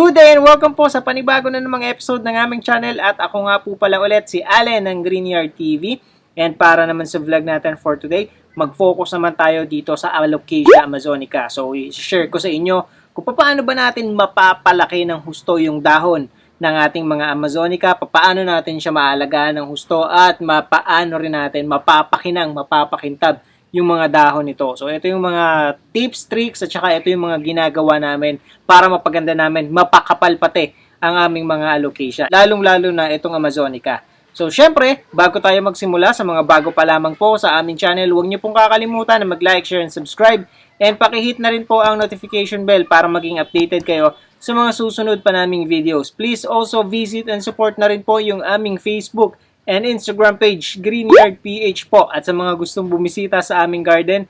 Good day and welcome po sa panibago na namang episode ng aming channel at ako nga po pala ulit si Allen ng Greenyard TV. And para naman sa vlog natin for today, mag-focus naman tayo dito sa Alocasia amazonica. So i-share ko sa inyo kung paano ba natin mapapalaki ng husto yung dahon ng ating mga amazonica, paano natin siya maalagaan ng husto at paano rin natin mapapakintab yung mga dahon nito. So, ito yung mga tips, tricks, at saka ito yung mga ginagawa namin para mapaganda namin, mapakapal pati ang aming mga alocasia. Lalong-lalo na itong amazonica. So, syempre, bago tayo magsimula sa mga bago pa lamang po sa aming channel, huwag niyo pong kakalimutan na mag-like, share, and subscribe. And pakihit na rin po ang notification bell para maging updated kayo sa mga susunod pa naming videos. Please also visit and support na rin po yung aming Facebook and Instagram page, Greenyard PH po. At sa mga gustong bumisita sa aming garden,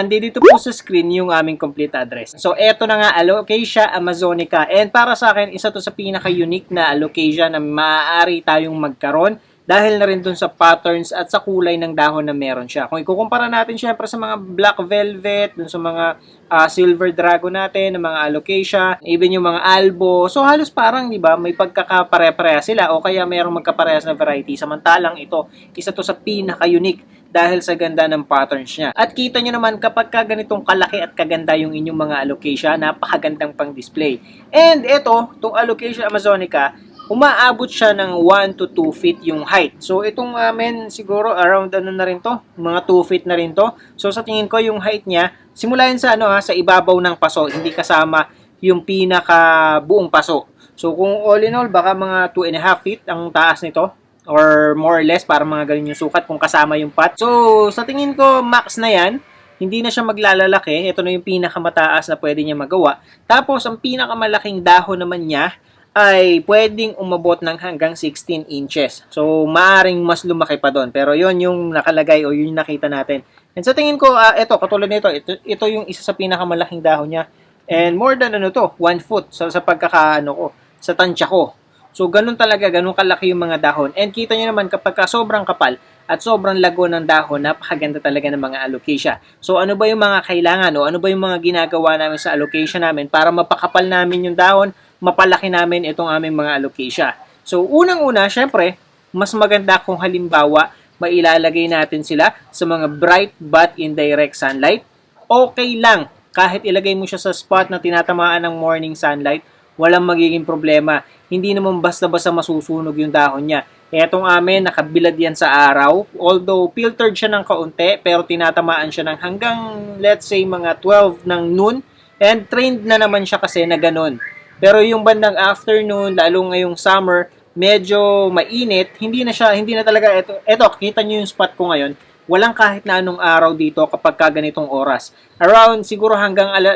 dito po sa screen yung aming complete address. So, eto na nga, Alocasia amazonica. And para sa akin, isa to sa pinaka-unique na alocasia na maaari tayong magkaroon dahil na rin dun sa patterns at sa kulay ng dahon na meron siya. Kung ikukumpara natin syempre sa mga black velvet, dun sa mga silver dragon natin, ng mga alocasia, even yung mga albo. So halos parang, di ba, may pagkakapare-pareha sila o kaya mayroong magkaparehas na variety. Samantalang ito, isa to sa pinaka-unique dahil sa ganda ng patterns niya. At kita nyo naman kapag ganitong kalaki at kaganda yung inyong mga alocasia, napakagandang pang display. And ito, itong Alocasia amazonica, umaabot siya ng 1 to 2 feet yung height. So, itong amin siguro around ano na rin to, mga 2 feet na rin to. So, sa tingin ko yung height niya, simula yun sa, sa ibabaw ng paso, hindi kasama yung pinaka buong paso. So, kung all in all, baka mga 2.5 feet ang taas nito. Or more or less, para mga ganun yung sukat kung kasama yung pot. So, sa tingin ko, max na yan. Hindi na siya maglalalaki. Ito na yung pinakamataas na pwede niya magawa. Tapos, ang pinakamalaking dahon naman niya ay pwedeng umabot ng hanggang 16 inches. So, maaring mas lumaki pa doon. Pero yon yung nakalagay o yun yung nakita natin. And sa tingin ko, ito, katulad nito, ito yung isa sa pinakamalaking dahon niya. And more than 1 foot sa sa tansya ko. So, ganun talaga, ganun kalaki yung mga dahon. And kita nyo naman kapag sobrang kapal at sobrang lago ng dahon, napakaganda talaga ng mga alocasia. So, ano ba yung mga kailangan o ano ba yung mga ginagawa namin sa alocasia namin para mapakapal namin yung dahon, mapalaki namin itong aming mga alocasia. So, unang-una, syempre, mas maganda kung halimbawa, mailalagay natin sila sa mga bright but indirect sunlight. Okay lang, kahit ilagay mo siya sa spot na tinatamaan ng morning sunlight, walang magiging problema. Hindi naman basta-basta masusunog yung dahon niya. Etong amin, nakabilad yan sa araw. Although, filtered siya ng kaunti, pero tinatamaan siya ng hanggang, let's say, mga 12 ng noon. And trained na naman siya kasi na ganun. Pero yung bandang afternoon, lalo ngayong summer, medyo mainit. Hindi na talaga, eto, kita nyo yung spot ko ngayon. Walang kahit na anong araw dito kapag ganitong oras. Around siguro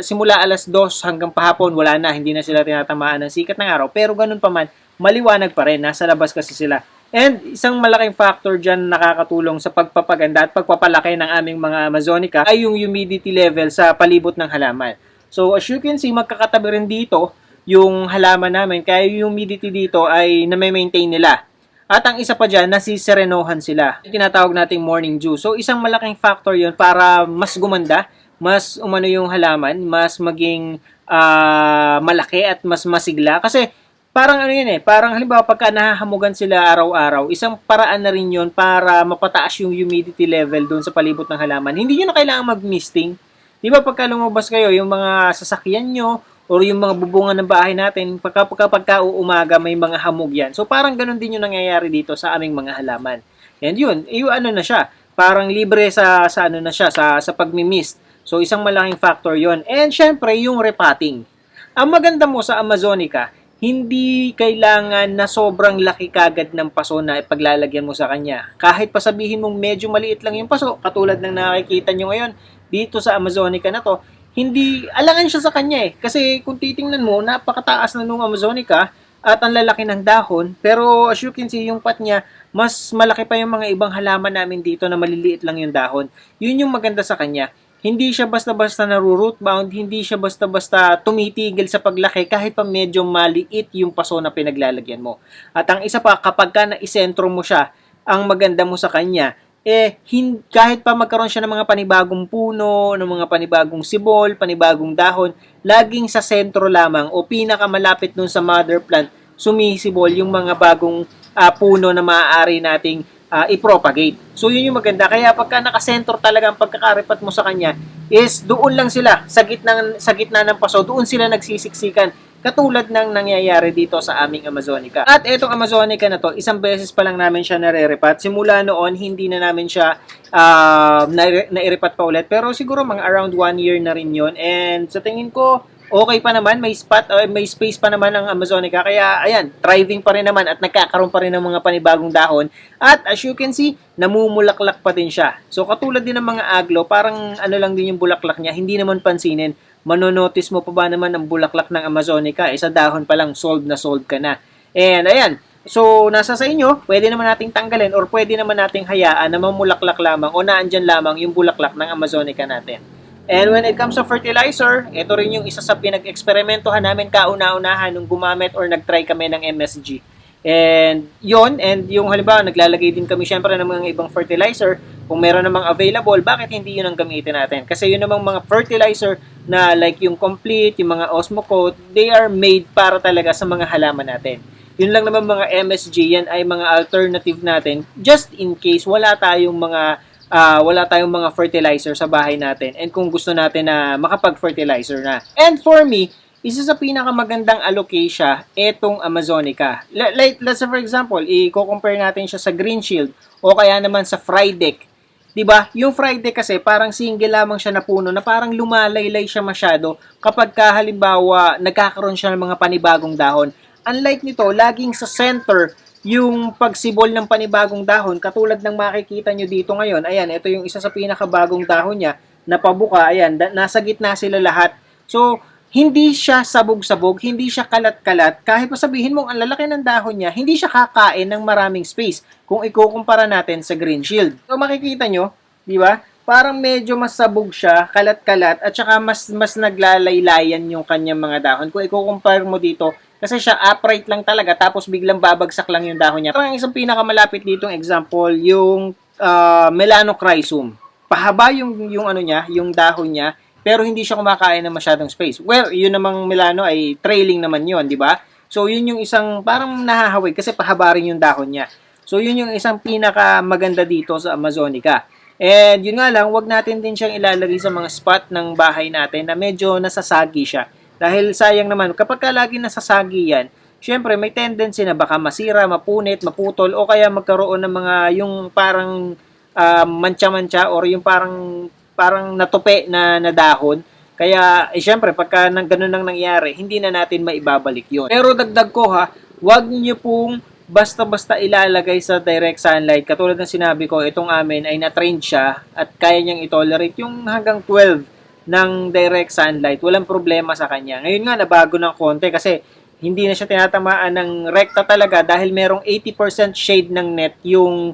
simula alas 2 hanggang pahapon, wala na. Hindi na sila tinatamaan ng sikat ng araw. Pero ganun pa man, maliwanag pa rin. Nasa labas kasi sila. And isang malaking factor dyan nakakatulong sa pagpapaganda at pagpapalaki ng aming mga amazonica ay yung humidity level sa palibot ng halaman. So as you can see, magkakatabi rin dito yung halaman namin. Kaya yung humidity dito ay na-maintain nila. At ang isa pa dyan, nasiserenohan sila. Tinatawag nating morning dew. So, isang malaking factor yon para mas gumanda, mas umano yung halaman, mas maging malaki at mas masigla. Kasi, parang parang halimbawa pagka nahahamugan sila araw-araw, isang paraan na rin yon para mapataas yung humidity level doon sa palibot ng halaman. Hindi nyo na kailangan mag-misting. Di ba pagka lumabas kayo, yung mga sasakyan nyo, or yung mga bubungan ng bahay natin, pagka umaga may mga hamog yan. So parang ganun din yung nangyayari dito sa aming mga halaman. And yun, na siya. Parang libre sa pagmi-mist. So isang malaking factor yon. And syempre, yung repotting. Ang maganda mo sa amazonica, hindi kailangan na sobrang laki kagad ng paso na ipaglalagyan mo sa kanya. Kahit pa sabihin mong medyo maliit lang yung paso, katulad ng nakikita nyo ngayon dito sa amazonica na to, hindi, alangan siya sa kanya Kasi kung titingnan mo, napakataas na nung amazonica at ang lalaki ng dahon. Pero as you can see, yung pot niya, mas malaki pa yung mga ibang halaman namin dito na maliliit lang yung dahon. Yun yung maganda sa kanya. Hindi siya basta-basta root bound, hindi siya basta-basta tumitigil sa paglaki kahit pa medyo maliit yung paso na pinaglalagyan mo. At ang isa pa, kapag ka naisentro mo siya, ang maganda mo sa kanya, kahit pa magkaroon siya ng mga panibagong puno, ng mga panibagong sibol, panibagong dahon, laging sa sentro lamang o pinakamalapit dun sa mother plant, sumisibol yung mga bagong puno na maaari nating i-propagate. So, yun yung maganda. Kaya pagka nakasentro talaga ang pagkakaripat mo sa kanya, is doon lang sila, sa gitna ng paso, doon sila nagsisiksikan. Katulad ng nangyayari dito sa aming Amazonica. At itong Amazonica na to, isang beses pa lang namin siya nare-repat. Simula noon, hindi na namin siya na-repat pa ulit. Pero siguro mga around 1 year na rin yun. And sa tingin ko, okay pa naman, may space pa naman ang Amazonica. Kaya ayan, thriving pa rin naman at nagkakaroon pa rin ng mga panibagong dahon. At as you can see, namumulaklak pa din siya. So katulad din ng mga aglo, parang ano lang din yung bulaklak niya, hindi naman pansinin. Manonotice mo pa ba naman ang bulaklak ng Amazonica? Sa dahon pa lang, sold ka na. And ayan, so nasa sa inyo, pwede naman nating tanggalin or pwede naman nating hayaan na mamulaklak lamang o naandyan lamang yung bulaklak ng Amazonica natin. And when it comes to fertilizer, ito rin yung isa sa pinag-eksperimentohan namin kauna-unahan nung gumamit or nag-try kami ng MSG. And yung halimbawa, naglalagay din kami syempre ng mga ibang fertilizer. Kung meron namang available, bakit hindi yun ang gamitin natin? Kasi yun namang mga fertilizer na like yung Complete, yung mga Osmocote, they are made para talaga sa mga halaman natin. Yun lang naman mga MSG, yan ay mga alternative natin just in case wala tayong mga fertilizer sa bahay natin and kung gusto natin na makapag-fertilizer na. And for me, isa sa pinakamagandang alocasia, etong Amazonica. Let's say for example, i-compare natin siya sa Green Shield o kaya naman sa Frydek. 'Di ba? Yung Frydek kasi parang single lamang siya na puno na parang lumalaylay siya masyado kapag halimbawa nagkakaroon siya ng mga panibagong dahon. Unlike nito, laging sa center yung pagsibol ng panibagong dahon, katulad ng makikita nyo dito ngayon. Ayan, ito yung isa sa pinakabagong dahon niya na pabuka. Ayan, nasa gitna sila lahat. So, hindi siya sabog-sabog, hindi siya kalat-kalat. Kahit pa sabihin mong ang lalaki ng dahon niya, hindi siya kakain ng maraming space kung ikukumpara natin sa Green Shield. So makikita nyo, di ba? Parang medyo mas sabog siya, kalat-kalat, at saka mas naglalaylayan yung kanyang mga dahon. Kung ikukumpara mo dito, kasi siya upright lang talaga, tapos biglang babagsak lang yung dahon niya. Parang isang pinakamalapit ditong example, yung Melanocrysum. Pahaba yung ano niya, yung dahon niya, pero hindi siya kumakain ng masyadong space. Well, yun namang Melano ay trailing naman yun, di ba? So, yun yung isang parang nahahawig kasi pahaba rin yung dahon niya. So, yun yung isang pinakamaganda dito sa Amazonica. And yun nga lang, wag natin din siyang ilalagay sa mga spot ng bahay natin na medyo nasasagi siya. Dahil sayang naman, kapag lagi nasasagi yan, syempre may tendency na baka masira, mapunit, maputol, o kaya magkaroon ng mga yung parang mancha-mancha or yung parang natupi na dahon. Kaya, syempre, pagka ganun nang nangyari, hindi na natin maibabalik yun. Pero dagdag ko wag niyo pong basta-basta ilalagay sa direct sunlight. Katulad ng sinabi ko, itong amin ay na-trained siya at kaya niyang i-tolerate yung hanggang 12 ng direct sunlight. Walang problema sa kanya. Ngayon nga, nabago ng konti kasi hindi na siya tinatamaan ng rekta talaga dahil merong 80% shade ng net yung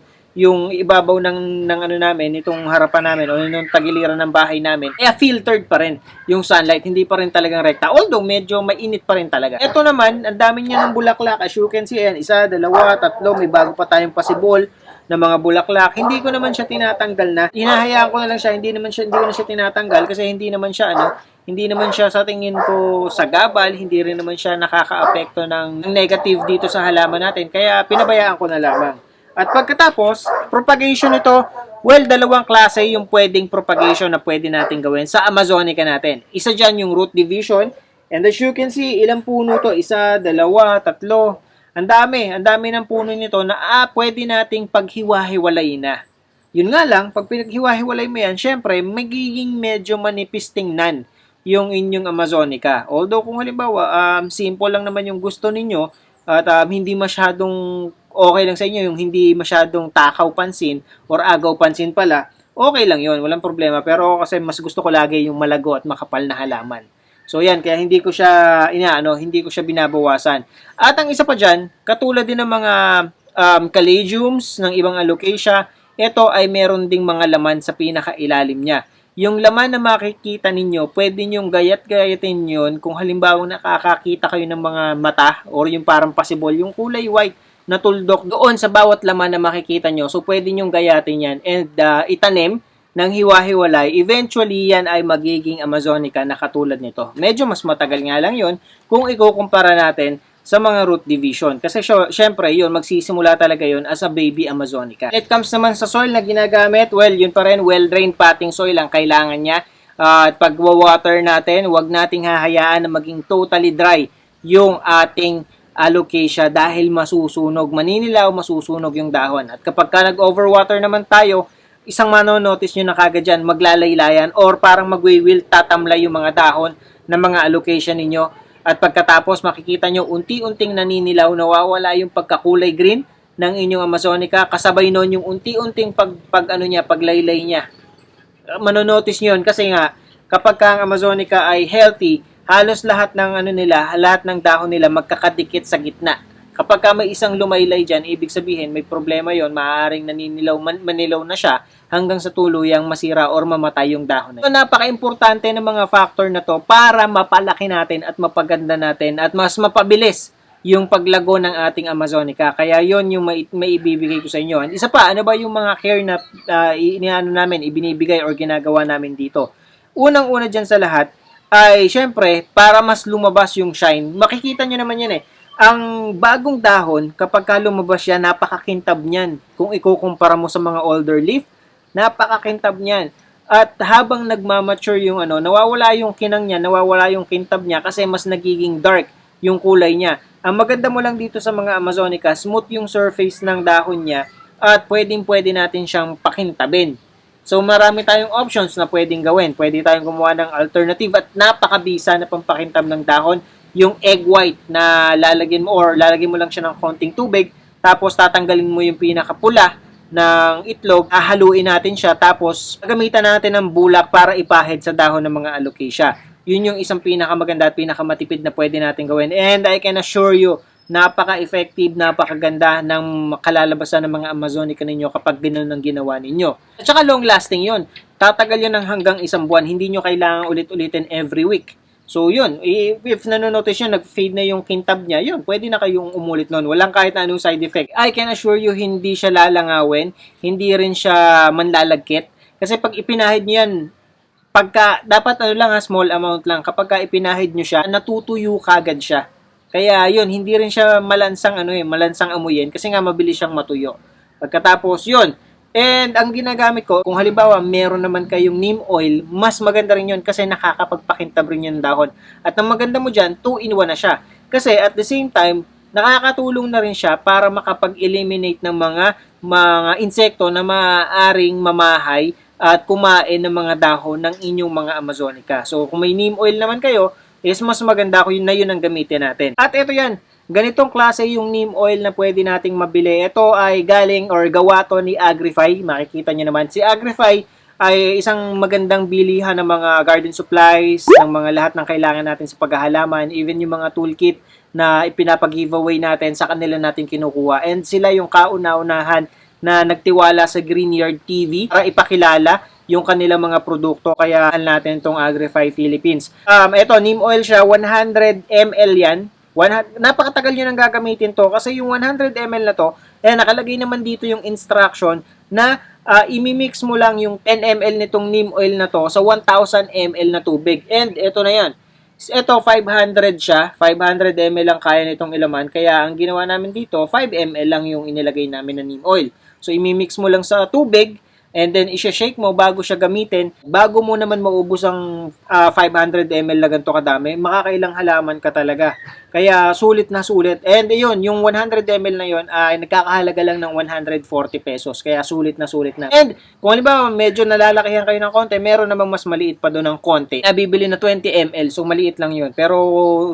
ibabaw ng ano namin, itong harapan namin o yung tagiliran ng bahay namin, filtered pa rin yung sunlight, hindi pa rin talagang rekta. Although medyo mainit pa rin talaga. Ito naman, ang dami niya ng bulaklak. As you can see, ayan, 1, 2, 3, may bago pa tayong pasibol na mga bulaklak. Hindi ko naman siya tinatanggal na. Hinahayaan ko na lang siya, hindi ko na siya tinatanggal kasi hindi naman siya sa tingin ko sagabal, hindi rin naman siya nakaka-apekto ng negative dito sa halaman natin. Kaya pinabayaan ko na lamang. At pagkatapos, propagation nito, well, dalawang klase yung pwedeng propagation na pwede natin gawin sa Amazonica natin. Isa dyan yung root division, and as you can see, ilang puno to? 1, 2, 3. Ang dami ng puno nito na pwede nating paghiwa-hiwalay na. Yun nga lang, pag pinaghiwa-hiwalay mo yan, syempre, magiging medyo manipis tingnan yung inyong Amazonica. Although kung halimbawa, simple lang naman yung gusto ninyo, at hindi masyadong okay lang sa inyo yung hindi masyadong takaw pansin or agaw pansin pala, okay lang yun, walang problema. Pero kasi mas gusto ko lagi yung malago at makapal na halaman. So yan, kaya hindi ko siya binabawasan. At ang isa pa dyan, katulad din ng mga caladiums ng ibang alocasia, ito ay meron ding mga laman sa pinakailalim niya. Yung laman na makikita ninyo, pwede nyong gayat-gayatin yun kung halimbawa nakakakita kayo ng mga mata or yung parang pasibol, yung kulay white natuldok doon sa bawat laman na makikita nyo. So, pwede nyong gayatin yan and itanim ng hiwa-hiwalay. Eventually, yan ay magiging Amazonica na katulad nito. Medyo mas matagal nga lang yun kung ikukumpara natin sa mga root division. Kasi syempre, yun, magsisimula talaga yun as a baby Amazonica. When it comes naman sa soil na ginagamit, well, yun pa rin, well-drained potting soil ang kailangan niya. At pag-water natin, huwag nating hahayaan na maging totally dry yung ating alocasia dahil masusunog. Maninilaw, masusunog yung dahon. At kapag ka nag-overwater naman tayo, isang manonotice nyo na kagad dyan, maglalaylayan or parang magwiwilt, tatamlay yung mga dahon ng mga alocasia ninyo. At pagkatapos, makikita nyo, unti-unting naninilaw, nawawala yung pagkakulay green ng inyong Amazonica. Kasabay nun yung unti-unting paglaylay niya. Manonotice nyo yun kasi nga, kapag ang Amazonica ay healthy, halos lahat ng lahat ng dahon nila magkakadikit sa gitna. Kapag may isang lumaylay dyan, ibig sabihin may problema yon, maaaring manilaw na siya hanggang sa tuluyang masira or mamatay yung dahon. So, napaka-importante ng mga factor na to para mapalaki natin at mapaganda natin at mas mapabilis yung paglago ng ating Amazonica. Kaya yon yung may ibibigay ko sa inyo. And isa pa, ano ba yung mga care na ibinibigay or ginagawa namin dito? Unang-una dyan sa lahat, ay syempre, para mas lumabas yung shine, makikita nyo naman yan ang bagong dahon, kapag lumabas yan, napakakintab niyan. Kung ikukumpara mo sa mga older leaf, napakakintab niyan. At habang nagmamature yung nawawala yung kinang niya, nawawala yung kintab niya kasi mas nagiging dark yung kulay niya. Ang maganda mo lang dito sa mga Amazonica, smooth yung surface ng dahon niya at pwede natin siyang pakintabin. So, marami tayong options na pwedeng gawin. Pwede tayong gumawa ng alternative at napakabisa na pampakintab ng dahon. Yung egg white na lalagyan mo lang siya ng konting tubig, tapos tatanggalin mo yung pinakapula ng itlog, hahaluin natin siya, tapos gagamitan natin ng bulak para ipahid sa dahon ng mga alocasia. Yun yung isang pinakamaganda at pinakamatipid na pwede natin gawin. And I can assure you, napaka-effective, napakaganda ng kalalabasan ng mga Amazonica ninyo kapag ganoon ang ginawa ninyo. At saka long-lasting yun. Tatagal yun ng hanggang isang buwan. Hindi nyo kailangan ulit-ulitin every week. So yun, if nanonotice nyo, nag-fade na yung kintab niya, yun, pwede na kayong umulit nun. Walang kahit na anong side effect. I can assure you, hindi siya lalangawin, hindi rin siya manlalagkit. Kasi pag ipinahid nyo yan, dapat small amount lang. Kapag ipinahid nyo siya, natutuyo kagad siya. Kaya yun, hindi rin siya malansang amuyin kasi nga mabilis siyang matuyo. Pagkatapos yun, and ang ginagamit ko, kung halimbawa meron naman kayong neem oil, mas maganda rin yun kasi nakakapagpakintab rin yung dahon. At ang maganda mo dyan, 2-in-1 na siya. Kasi at the same time, nakakatulong na rin siya para makapag-eliminate ng mga insekto na maaaring mamahay at kumain ng mga dahon ng inyong mga Amazonica. So kung may neem oil naman kayo, is mas maganda ko yun ang gamitin natin. At ito yan, ganitong klase yung neem oil na pwede nating mabili. Ito ay galing or gawa to ni Agrify. Makikita nyo naman, si Agrify ay isang magandang bilihan ng mga garden supplies, ng mga lahat ng kailangan natin sa paghahalaman, even yung mga toolkit na ipinapag-giveaway natin, sa kanila natin kinukuha. And sila yung kauna-unahan na nagtiwala sa Greenyard TV para ipakilala yung kanilang mga produkto, kaya natin itong Agrify Philippines. Ito, neem oil siya, 100 ml yan. Napakatagal nyo nang gagamitin to kasi yung 100 ml na to, nakalagay naman dito yung instruction na imimix mo lang yung 10 ml nitong neem oil na to sa 1,000 ml na tubig. And ito na yan. Ito, 500 siya. 500 ml lang kaya nitong ilaman. Kaya ang ginawa namin dito, 5 ml lang yung inilagay namin na neem oil. So, imimix mo lang sa tubig, and then, isha-shake mo bago siya gamitin. Bago mo naman maubos ang 500 ml na ganito kadami, makakailang halaman ka talaga. Kaya, sulit na sulit. And yun, yung 100 ml na yun, ay nagkakahalaga lang ng 140 pesos. Kaya, sulit na sulit na. And, kung halimbawa, medyo nalalakihan kayo ng konti, meron namang mas maliit pa doon ng konti. Nabibili na 20 ml, so maliit lang yun. Pero,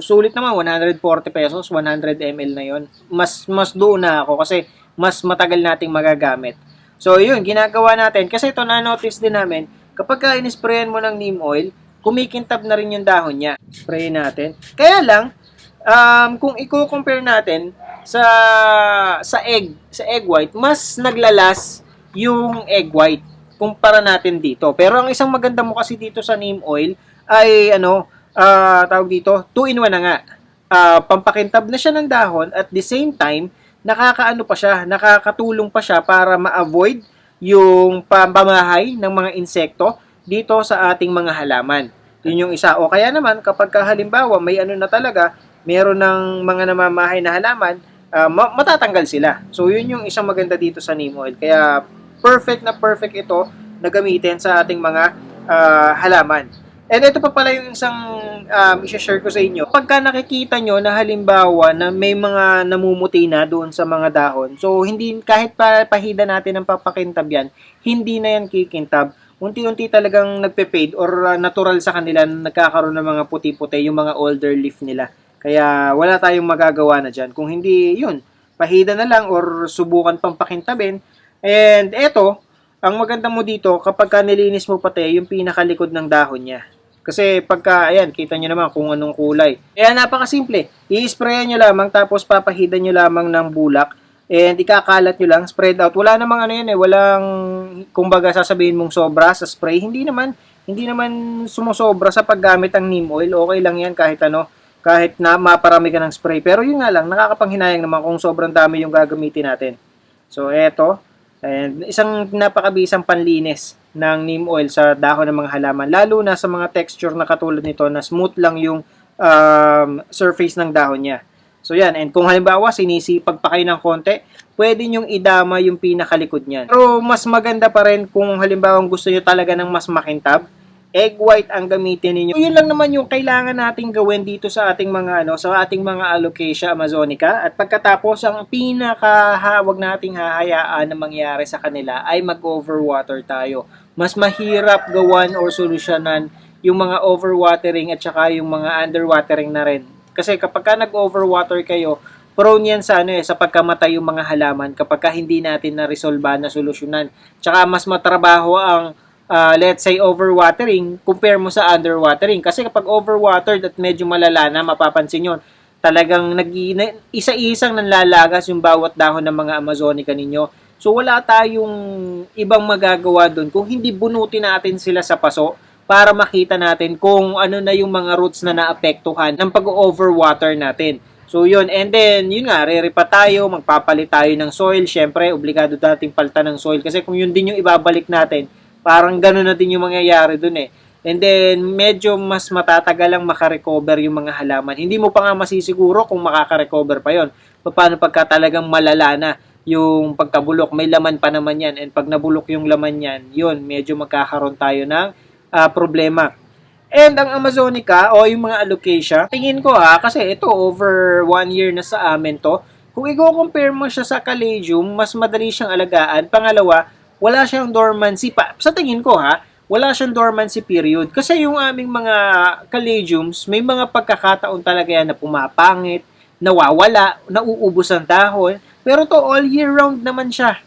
sulit naman, 140 pesos, 100 ml na yun. Mas doon na ako kasi mas matagal nating magagamit. So, yun, ginagawa natin. Kasi ito, na-notice din namin, kapag in-sprayan mo ng neem oil, kumikintab na rin yung dahon niya. Spray natin. Kaya lang, kung i-compare natin sa egg white, mas naglalas yung egg white kumpara natin dito. Pero ang isang maganda mo kasi dito sa neem oil ay, tawag dito, 2-in-1 na nga. Pampakintab na siya ng dahon at the same time, nakakaano pa siya, nakakatulong pa siya para ma-avoid yung pamamahay ng mga insekto dito sa ating mga halaman. Yun yung isa. O kaya naman, kapag halimbawa may ano na talaga, meron ng mga namamahay na halaman, matatanggal sila. So, yun yung isang maganda dito sa neem oil. Kaya, perfect ito na gamitin sa ating mga halaman. And ito pa pala yung isang i-share ko sa inyo. Pagka nakikita nyo na halimbawa na may mga namumuti na doon sa mga dahon, so hindi kahit pahida natin ng papakintab yan, hindi na yan kikintab. Unti-unti talagang nagpe-fade or natural sa kanila na nagkakaroon ng mga puti-puti yung mga older leaf nila. Kaya wala tayong magagawa na dyan. Kung hindi, yun, pahida na lang or subukan pang pakintabin. And eto, ang maganda mo dito, kapag nilinis mo pati yung pinakalikod ng dahon niya. Kasi pagka, ayan, kita nyo naman kung anong kulay. Kaya napakasimple. I-sprayan nyo lamang tapos papahidan nyo lamang ng bulak. And ikakalat nyo lang, spread out. Wala namang ano yan walang, kumbaga sasabihin mong sobra sa spray. Hindi naman sumusobra sa paggamit ng neem oil. Okay lang yan kahit ano, kahit na maparami ka ng spray. Pero yun nga lang, nakakapanghinayang naman kung sobrang dami yung gagamitin natin. So, eto. And isang napakabisang panlinis ng neem oil sa dahon ng mga halaman, lalo na sa mga texture na katulad nito na smooth lang yung surface ng dahon niya. So yan, and kung halimbawa sinisipag pa kayo ng konti, pwede nyong idama yung pinakalikod niyan. Pero mas maganda pa rin kung halimbawa gusto nyo talaga ng mas makintab, egg white ang gamitin niyo. So, yun lang naman yung kailangan nating gawin dito sa ating mga sa ating mga Alocasia amazonica. At pagkatapos, ang pinakahawag nating hahayaan na mangyari sa kanila ay mag-overwater tayo. Mas mahirap gawan or solusyonan yung mga overwatering at saka yung mga underwatering na rin. Kasi kapag nag-overwater kayo, prone yan sa sa pagkamatay yung mga halaman kapag hindi natin na-resolve na solusyonan. Tsaka mas matrabaho ang let's say overwatering compare mo sa underwatering. Kasi kapag overwatered at medyo malala na, mapapansin nyo, talagang isa-isang nanlalagas yung bawat dahon ng mga amazonica ninyo. So wala tayong ibang magagawa doon kung hindi bunutin natin sila sa paso para makita natin kung ano na yung mga roots na naapektuhan ng pag-overwater natin. So yun, and then yun nga, re-repa tayo, magpapalit tayo ng soil. Syempre, obligado nating palitan ng soil kasi kung yun din yung ibabalik natin, parang gano'n na din yung mangyayari dun And then, medyo mas matatagal lang makarecover yung mga halaman. Hindi mo pa nga masisiguro kung makakarecover pa yon. Paano pagka talagang malala na yung pagkabulok, may laman pa naman yan. And pag nabulok yung laman yan, yun, medyo magkakaroon tayo ng problema. And ang amazonica o yung mga alocasia, tingin ko kasi ito over 1 year na sa amin to. Kung i-compare mo siya sa caladium, mas madali siyang alagaan. Pangalawa, wala siyang dormancy pa. Sa tingin ko wala siyang dormancy period. Kasi yung aming mga caladiums, may mga pagkakataon talaga yan na pumapangit, nawawala, nauubos ang dahon. Pero to all year round naman siya.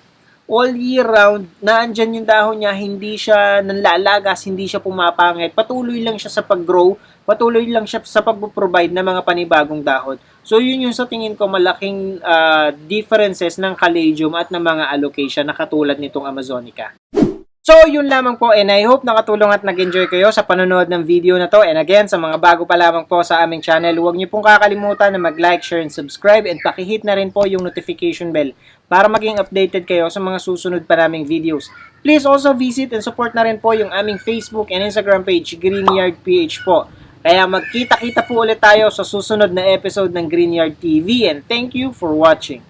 All year round, naandyan yung dahon niya, hindi siya nanlalagas, hindi siya pumapangit. Patuloy lang siya sa pag-grow, patuloy lang siya sa pag-provide ng mga panibagong dahon. So yun yung sa tingin ko malaking differences ng caladium at ng mga alocasia na katulad nitong amazonica. So yun lamang po, and I hope nakatulong at nag-enjoy kayo sa panonood ng video na to. And again, sa mga bago pa lamang po sa aming channel, huwag niyo pong kakalimutan na mag-like, share, and subscribe, and pakihit na rin po yung notification bell para maging updated kayo sa mga susunod pa naming videos. Please also visit and support na rin po yung aming Facebook and Instagram page, Greenyard PH po. Kaya magkita-kita po ulit tayo sa susunod na episode ng Greenyard TV, and thank you for watching.